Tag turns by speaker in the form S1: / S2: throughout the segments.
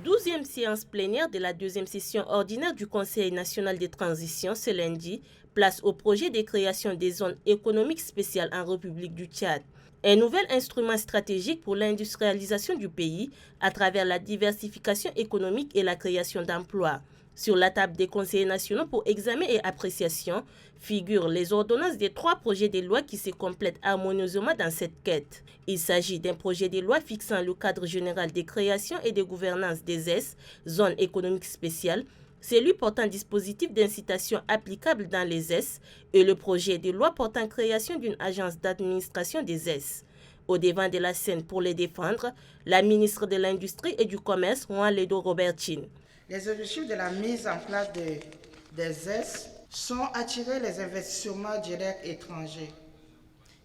S1: 12e séance plénière de la deuxième session ordinaire du Conseil national des transitions ce lundi, place au projet de création des zones économiques spéciales en République du Tchad. Un nouvel instrument stratégique pour l'industrialisation du pays à travers la diversification économique et la création d'emplois. Sur la table des conseillers nationaux pour examen et appréciation figurent les ordonnances des 3 projets de loi qui se complètent harmonieusement dans cette quête. Il s'agit d'un projet de loi fixant le cadre général de création et de gouvernance des ZES, zones économiques spéciales, celui portant dispositif d'incitation applicable dans les ZES et le projet de loi portant création d'une agence d'administration des ZES. Au devant de la scène pour les défendre, la ministre de l'Industrie et du Commerce, Juan Ledo Robertin.
S2: Les objectifs de la mise en place des ZES sont attirer les investissements directs étrangers,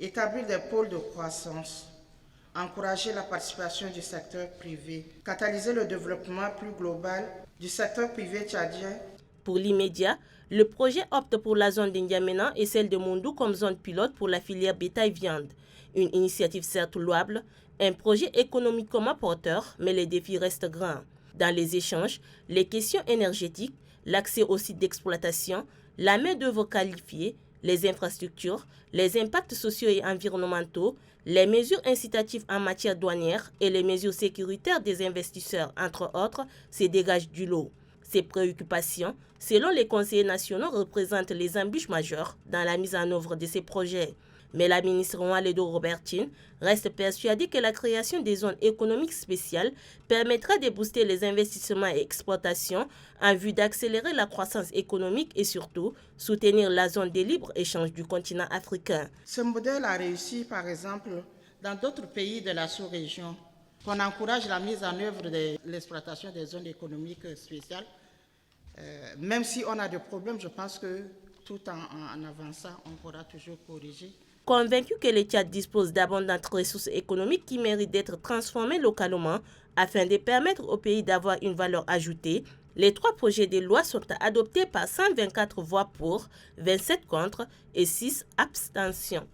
S2: établir des pôles de croissance, encourager la participation du secteur privé, catalyser le développement plus global du secteur privé tchadien.
S1: Pour l'immédiat, le projet opte pour la zone d'Indiamena et celle de Mondou comme zone pilote pour la filière bétail-viande. Une initiative certes louable, un projet économiquement porteur, mais les défis restent grands. Dans les échanges, les questions énergétiques, l'accès aux sites d'exploitation, la main-d'œuvre qualifiée, les infrastructures, les impacts sociaux et environnementaux, les mesures incitatives en matière douanière et les mesures sécuritaires des investisseurs, entre autres, se dégagent du lot. Ces préoccupations, selon les conseillers nationaux, représentent les embûches majeures dans la mise en œuvre de ces projets. Mais la ministre Juan Ledo Robertin reste persuadée que la création des zones économiques spéciales permettra de booster les investissements et exportations en vue d'accélérer la croissance économique et surtout soutenir la zone de libre-échange du continent africain.
S2: Ce modèle a réussi par exemple dans d'autres pays de la sous-région. On encourage la mise en œuvre de l'exploitation des zones économiques spéciales. Même si on a des problèmes, je pense que tout en avançant, on pourra toujours corriger.
S1: Convaincu que le Tchad dispose d'abondantes ressources économiques qui méritent d'être transformées localement afin de permettre au pays d'avoir une valeur ajoutée, les 3 projets de loi sont adoptés par 124 voix pour, 27 contre et 6 abstentions.